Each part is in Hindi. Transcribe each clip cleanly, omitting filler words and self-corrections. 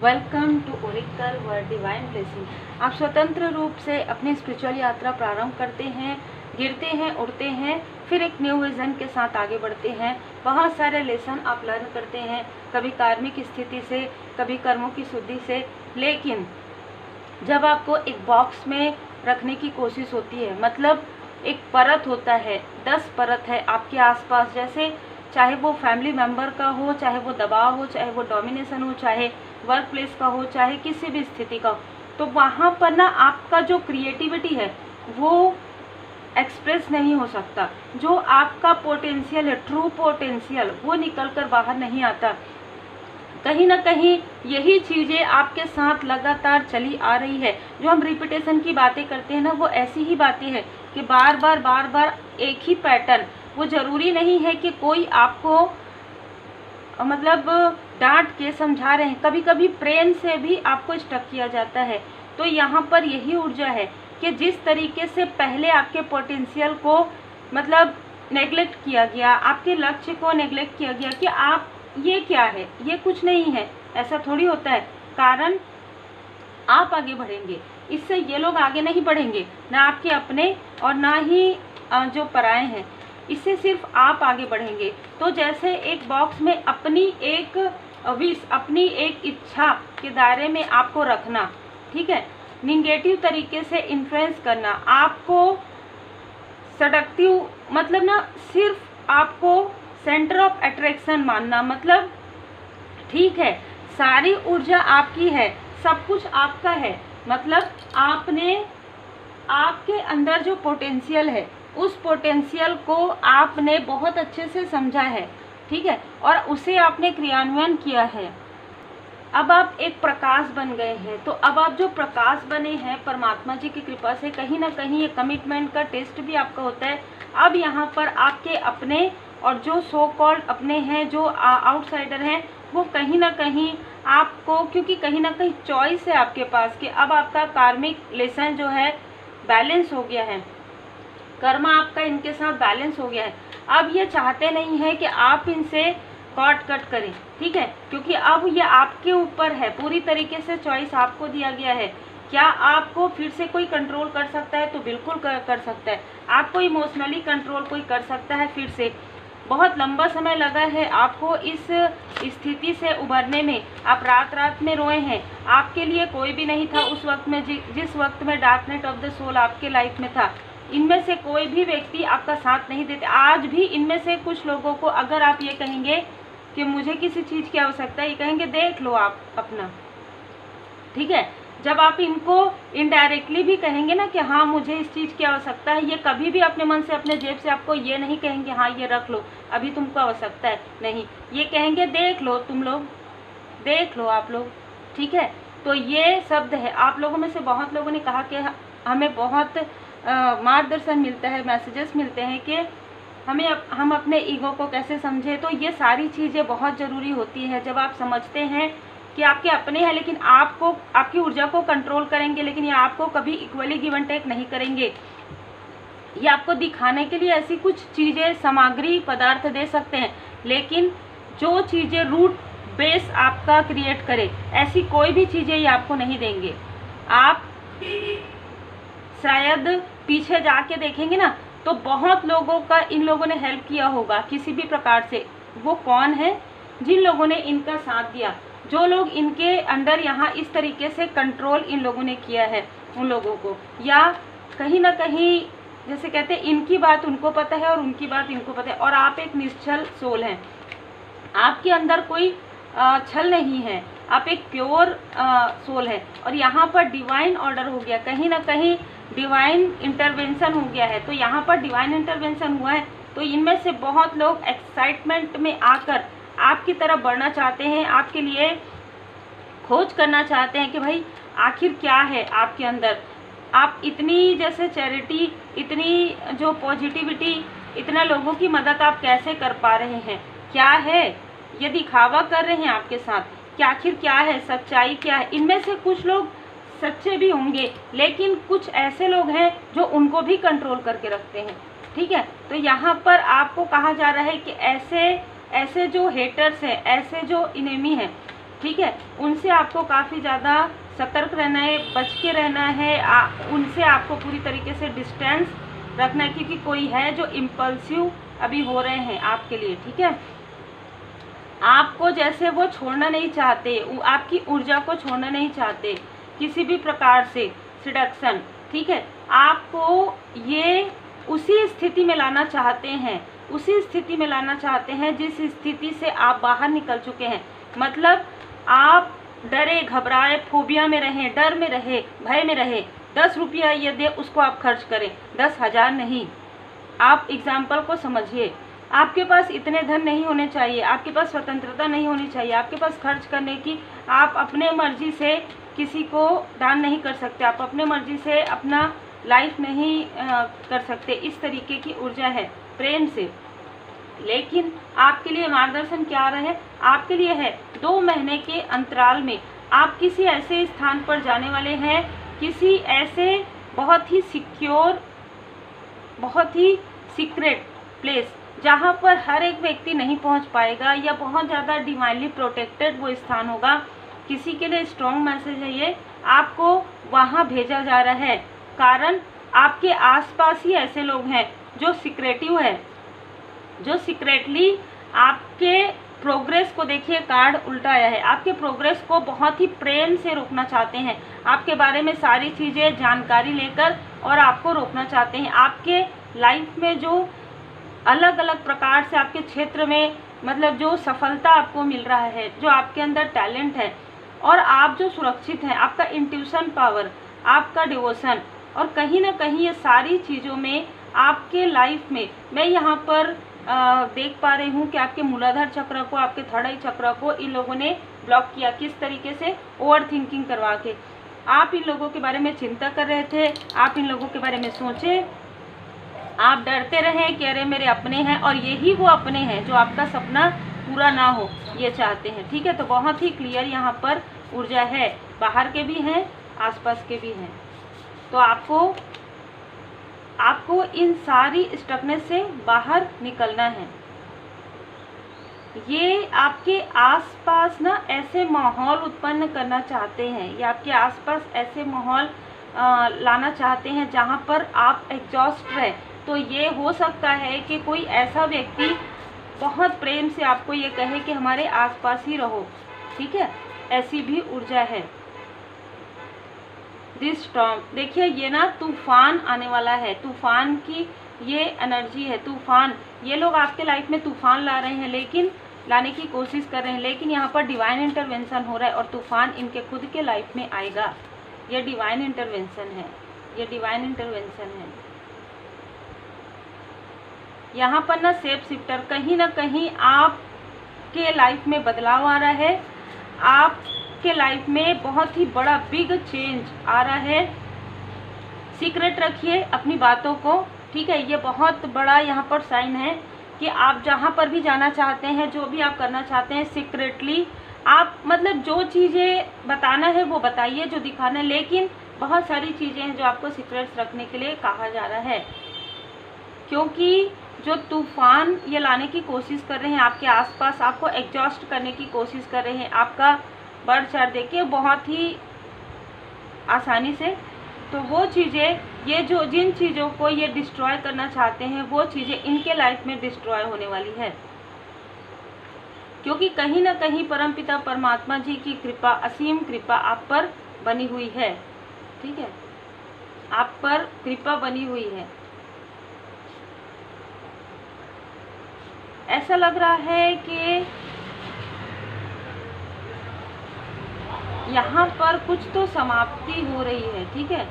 Welcome to oracle word divine blessing. आप स्वतंत्र रूप से अपनी स्पिरिचुअल यात्रा प्रारंभ करते हैं, गिरते हैं, उड़ते हैं, फिर एक न्यू विजन के साथ आगे बढ़ते हैं। बहुत सारे लेसन आप लर्न करते हैं, कभी कार्मिक स्थिति से, कभी कर्मों की शुद्धि से। लेकिन जब आपको एक बॉक्स में रखने की कोशिश होती है, मतलब एक परत होता है, 10 परत है आपके आसपास, जैसे चाहे वो फैमिली मेम्बर का हो, चाहे वो दबाव हो, चाहे वो डोमिनेशन हो, चाहे वर्क प्लेस का हो, चाहे किसी भी स्थिति का हो, तो वहाँ पर ना आपका जो क्रिएटिविटी है वो एक्सप्रेस नहीं हो सकता। जो आपका पोटेंशियल है, ट्रू पोटेंशियल, वो निकल कर बाहर नहीं आता। कहीं ना कहीं यही चीज़ें आपके साथ लगातार चली आ रही है। जो हम रिपीटेशन की बातें करते हैं ना, वो ऐसी ही बातें हैं कि बार बार एक ही पैटर्न। वो ज़रूरी नहीं है कि कोई आपको मतलब डांट के समझा रहे हैं, कभी कभी प्रेम से भी आपको स्टक किया जाता है। तो यहाँ पर यही ऊर्जा है कि जिस तरीके से पहले आपके पोटेंशियल को मतलब नेग्लेक्ट किया गया, आपके लक्ष्य को नेग्लेक्ट किया गया कि आप ये क्या है, ये कुछ नहीं है, ऐसा थोड़ी होता है। कारण आप आगे बढ़ेंगे, इससे ये लोग आगे नहीं बढ़ेंगे, ना आपके अपने और ना ही जो पराए हैं, इससे सिर्फ आप आगे बढ़ेंगे। तो जैसे एक बॉक्स में अपनी एक विश, अपनी एक इच्छा के दायरे में आपको रखना, ठीक है, निगेटिव तरीके से इन्फ्लुएंस करना, आपको सेडक्टिव मतलब ना सिर्फ आपको सेंटर ऑफ अट्रैक्शन मानना, मतलब ठीक है सारी ऊर्जा आपकी है, सब कुछ आपका है, मतलब आपने आपके अंदर जो पोटेंशियल है उस पोटेंशियल को आपने बहुत अच्छे से समझा है, ठीक है, और उसे आपने क्रियान्वयन किया है। अब आप एक प्रकाश बन गए हैं। तो अब आप जो प्रकाश बने हैं परमात्मा जी की कृपा से, कहीं ना कहीं ये कमिटमेंट का टेस्ट भी आपका होता है। अब यहाँ पर आपके अपने और जो सो कॉल्ड अपने हैं, जो आउटसाइडर हैं, वो कहीं ना कहीं आपको, क्योंकि कहीं ना कहीं चॉइस है आपके पास कि अब आपका कार्मिक लेसन जो है बैलेंस हो गया है, कर्मा आपका इनके साथ बैलेंस हो गया है। अब ये चाहते नहीं है कि आप इनसे कट करें, ठीक है, क्योंकि अब ये आपके ऊपर है, पूरी तरीके से चॉइस आपको दिया गया है। क्या आपको फिर से कोई कंट्रोल कर सकता है? तो बिल्कुल कर सकता है। आपको इमोशनली कंट्रोल कोई कर सकता है फिर से। बहुत लंबा समय लगा है आपको इस स्थिति से उभरने में। आप रात में रोए हैं, आपके लिए कोई भी नहीं था उस वक्त में, जिस वक्त में dark night of the soul आपके लाइफ में था। इनमें से कोई भी व्यक्ति आपका साथ नहीं देते। आज भी इनमें से कुछ लोगों को अगर आप ये कहेंगे कि मुझे किसी चीज़ की आवश्यकता है, ये कहेंगे देख लो आप अपना, ठीक है। जब आप इनको इनडायरेक्टली भी कहेंगे ना कि हाँ मुझे इस चीज़ की आवश्यकता है, ये कभी भी अपने मन से, अपने जेब से आपको ये नहीं कहेंगे हाँ ये रख लो, अभी तुमको आवश्यकता है, नहीं, ये कहेंगे देख लो, तुम लोग देख लो आप लोग, ठीक है। तो ये शब्द है। आप लोगों में से बहुत लोगों ने कहा कि हमें बहुत मार्गदर्शन मिलता है, मैसेजेस मिलते हैं कि हम अपने ईगो को कैसे समझें। तो ये सारी चीज़ें बहुत ज़रूरी होती है। जब आप समझते हैं कि आपके अपने हैं, लेकिन आपको आपकी ऊर्जा को कंट्रोल करेंगे, लेकिन ये आपको कभी इक्वली गिव एंड टेक नहीं करेंगे। ये आपको दिखाने के लिए ऐसी कुछ चीज़ें, सामग्री, पदार्थ दे सकते हैं, लेकिन जो चीज़ें रूट बेस आपका क्रिएट करे, ऐसी कोई भी चीज़ें ये आपको नहीं देंगे। आप शायद पीछे जाके देखेंगे ना, तो बहुत लोगों का इन लोगों ने हेल्प किया होगा किसी भी प्रकार से। वो कौन है? जिन लोगों ने इनका साथ दिया, जो लोग इनके अंडर यहाँ इस तरीके से कंट्रोल इन लोगों ने किया है उन लोगों को, या कहीं ना कहीं जैसे कहते हैं इनकी बात उनको पता है और उनकी बात इनको पता है। और आप एक निश्चल सोल हैं, आपके अंदर कोई छल नहीं है, आप एक प्योर सोल है। और यहाँ पर डिवाइन ऑर्डर हो गया, कहीं ना कहीं डिवाइन इंटरवेंशन हो गया है। तो यहाँ पर डिवाइन इंटरवेंशन हुआ है, तो इनमें से बहुत लोग एक्साइटमेंट में आकर आपकी तरफ बढ़ना चाहते हैं, आपके लिए खोज करना चाहते हैं कि भाई आखिर क्या है आपके अंदर। आप इतनी जैसे चैरिटी, इतनी जो पॉजिटिविटी, इतना लोगों की मदद आप कैसे कर पा रहे हैं? क्या है ये दिखावा कर रहे हैं आपके साथ? कि आखिर क्या है, सच्चाई क्या है? इनमें से कुछ लोग सच्चे भी होंगे, लेकिन कुछ ऐसे लोग हैं जो उनको भी कंट्रोल करके रखते हैं, ठीक है। तो यहाँ पर आपको कहा जा रहा है कि ऐसे जो हेटर्स हैं, ऐसे जो इनेमी हैं, ठीक है, उनसे आपको काफ़ी ज़्यादा सतर्क रहना है, बच के रहना है, उनसे आपको पूरी तरीके से डिस्टेंस रखना है, क्योंकि कोई है जो इम्पल्सिव अभी हो रहे हैं आपके लिए। ठीक है, आपको जैसे वो छोड़ना नहीं चाहते, आपकी ऊर्जा को छोड़ना नहीं चाहते किसी भी प्रकार से सिडक्शन। ठीक है, आपको ये उसी स्थिति में लाना चाहते हैं, उसी स्थिति में लाना चाहते हैं जिस स्थिति से आप बाहर निकल चुके हैं। मतलब आप डरे, घबराए, फोबिया में रहें, डर में रहे, भय में रहे। 10 रुपया ये दे, उसको आप खर्च करें, 10,000 नहीं। आप एग्जाम्पल को समझिए, आपके पास इतने धन नहीं होने चाहिए, आपके पास स्वतंत्रता नहीं होनी चाहिए, आपके पास खर्च करने की, आप अपने मर्जी से किसी को दान नहीं कर सकते, आप अपने मर्जी से अपना लाइफ नहीं कर सकते। इस तरीके की ऊर्जा है प्रेम से। लेकिन आपके लिए मार्गदर्शन क्या रहे, आपके लिए है 2 महीने के अंतराल में आप किसी ऐसे स्थान पर जाने वाले हैं, किसी ऐसे बहुत ही सिक्योर, बहुत ही सीक्रेट प्लेस जहाँ पर हर एक व्यक्ति नहीं पहुँच पाएगा, या बहुत ज़्यादा डिवाइनली प्रोटेक्टेड वो स्थान होगा। किसी के लिए स्ट्रॉन्ग मैसेज है ये, आपको वहाँ भेजा जा रहा है। कारण आपके आसपास ही ऐसे लोग हैं जो सीक्रेटिव है, जो सीक्रेटली आपके प्रोग्रेस को, देखिए कार्ड उल्टा आया है, आपके प्रोग्रेस को बहुत ही प्रेम से रोकना चाहते हैं, आपके बारे में सारी चीज़ें जानकारी लेकर और आपको रोकना चाहते हैं। आपके लाइफ में जो अलग अलग प्रकार से आपके क्षेत्र में, मतलब जो सफलता आपको मिल रहा है, जो आपके अंदर टैलेंट है और आप जो सुरक्षित हैं, आपका इंट्यूशन पावर, आपका डिवोशन, और कहीं ना कहीं ये सारी चीज़ों में आपके लाइफ में मैं यहाँ पर देख पा रही हूँ कि आपके मूलाधार चक्र को, आपके थर्ड आई चक्र को इन लोगों ने ब्लॉक किया। किस तरीके से? ओवर थिंकिंग करवा के। आप इन लोगों के बारे में चिंता कर रहे थे, आप इन लोगों के बारे में सोचे, आप डरते रहे कि अरे मेरे अपने हैं, और यही वो अपने हैं जो आपका सपना पूरा ना हो ये चाहते हैं। ठीक है, तो बहुत ही क्लियर यहाँ पर ऊर्जा है, बाहर के भी हैं, आसपास के भी हैं। तो आपको इन सारी स्टकनेस से बाहर निकलना है। ये आपके आसपास ना ऐसे माहौल उत्पन्न करना चाहते हैं, या आपके आसपास ऐसे माहौल लाना चाहते हैं जहाँ पर आप एग्जॉस्ट रहे। तो ये हो सकता है कि कोई ऐसा व्यक्ति बहुत प्रेम से आपको ये कहे कि हमारे आसपास ही रहो। ठीक है, ऐसी भी ऊर्जा है। दिस स्टॉर्म, देखिए ये ना तूफान आने वाला है, तूफान की ये एनर्जी है, तूफान। ये लोग आपके लाइफ में तूफान ला रहे हैं, लेकिन लाने की कोशिश कर रहे हैं, लेकिन यहाँ पर डिवाइन इंटरवेंशन हो रहा है और तूफान इनके खुद के लाइफ में आएगा। ये डिवाइन इंटरवेंशन है, ये डिवाइन इंटरवेंशन है। यहाँ पर ना सेफ शिफ्टर, कहीं ना कहीं आपके लाइफ में बदलाव आ रहा है, आपके लाइफ में बहुत ही बड़ा बिग चेंज आ रहा है। सीक्रेट रखिए अपनी बातों को। ठीक है, ये बहुत बड़ा यहाँ पर साइन है कि आप जहाँ पर भी जाना चाहते हैं, जो भी आप करना चाहते हैं, सीक्रेटली आप, मतलब जो चीज़ें बताना है वो बताइए, जो दिखाना है, लेकिन बहुत सारी चीज़ें हैं जो आपको सीक्रेट्स रखने के लिए कहा जा रहा है, क्योंकि जो तूफान ये लाने की कोशिश कर रहे हैं आपके आसपास, आपको एग्जॉस्ट करने की कोशिश कर रहे हैं, आपका बढ़ चढ़ देके बहुत ही आसानी से। तो वो चीज़ें, ये जो जिन चीज़ों को ये डिस्ट्रॉय करना चाहते हैं, वो चीज़ें इनके लाइफ में डिस्ट्रॉय होने वाली है, क्योंकि कहीं ना कहीं परमपिता परमात्मा जी की कृपा, असीम कृपा आप पर बनी हुई है। ठीक है, आप पर कृपा बनी हुई है। ऐसा लग रहा है कि यहाँ पर कुछ तो समाप्ति हो रही है। ठीक है,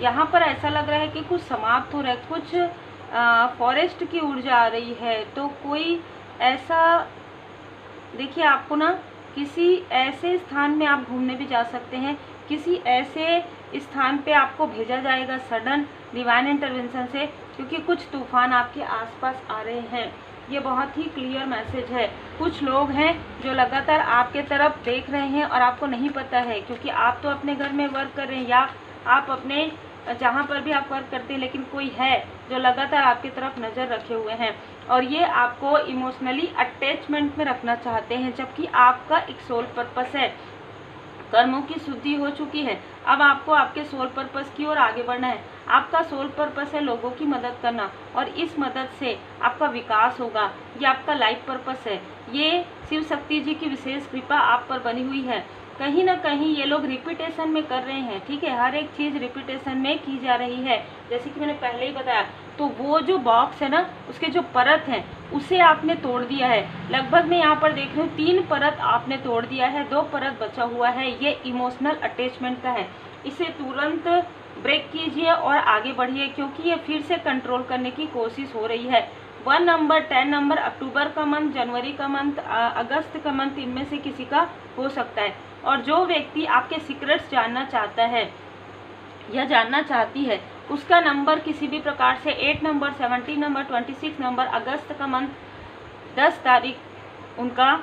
यहाँ पर ऐसा लग रहा है कि कुछ समाप्त हो रहा है, कुछ फॉरेस्ट की ऊर्जा आ रही है। तो कोई ऐसा, देखिए आपको ना किसी ऐसे स्थान में आप घूमने भी जा सकते हैं, किसी ऐसे स्थान पे आपको भेजा जाएगा सडन डिवाइन इंटरवेंशन से, क्योंकि कुछ तूफान आपके आसपास आ रहे हैं। ये बहुत ही क्लियर मैसेज है। कुछ लोग हैं जो लगातार आपके तरफ देख रहे हैं और आपको नहीं पता है, क्योंकि आप तो अपने घर में वर्क कर रहे हैं, या आप अपने जहाँ पर भी आप वर्क करते हैं, लेकिन कोई है जो लगातार आपकी तरफ नज़र रखे हुए हैं। और ये आपको इमोशनली अटैचमेंट में रखना चाहते हैं, जबकि आपका एक सोल पर्पस है। कर्मों की शुद्धि हो चुकी है, अब आपको आपके सोल पर्पस की ओर आगे बढ़ना है। आपका सोल पर्पस है लोगों की मदद करना, और इस मदद से आपका विकास होगा। ये आपका लाइफ पर्पस है। ये शिव शक्ति जी की विशेष कृपा आप पर बनी हुई है। कहीं ना कहीं ये लोग रिपीटेशन में कर रहे हैं, ठीक है, हर एक चीज़ रिपीटेशन में की जा रही है। जैसे कि मैंने पहले ही बताया, तो वो जो बॉक्स है ना, उसके जो परत है उसे आपने तोड़ दिया है। लगभग मैं यहाँ पर देख रही हूँ 3 परत आपने तोड़ दिया है, 2 परत बचा हुआ है। ये इमोशनल अटैचमेंट का है। इसे तुरंत ब्रेक कीजिए और आगे बढ़िए, क्योंकि ये फिर से कंट्रोल करने की कोशिश हो रही है। 1 नंबर, 10 नंबर, अक्टूबर का मंथ, जनवरी का मंथ, अगस्त का मंथ, इनमें से किसी का हो सकता है। और जो व्यक्ति आपके सीक्रेट्स जानना चाहता है या जानना चाहती है, उसका नंबर किसी भी प्रकार से 8 नंबर, 17 नंबर, 26 नंबर, अगस्त का मंथ, 10 तारीख उनका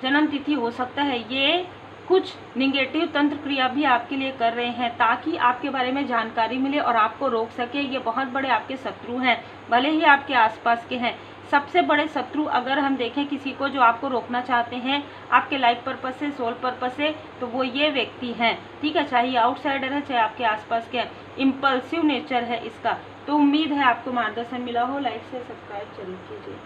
जन्म तिथि हो सकता है। ये कुछ निगेटिव तंत्र क्रिया भी आपके लिए कर रहे हैं, ताकि आपके बारे में जानकारी मिले और आपको रोक सके। ये बहुत बड़े आपके शत्रु हैं, भले ही आपके आसपास के हैं। सबसे बड़े शत्रु अगर हम देखें किसी को जो आपको रोकना चाहते हैं आपके लाइफ पर्पस से, सोल पर्पस से, तो वो ये व्यक्ति हैं, ठीक है। चाहे आउटसाइडर है, चाहे आपके आसपास के हैं। इम्पल्सिव नेचर है इसका। तो उम्मीद है आपको मार्गदर्शन मिला हो। लाइक से सब्सक्राइब जरूर कीजिए।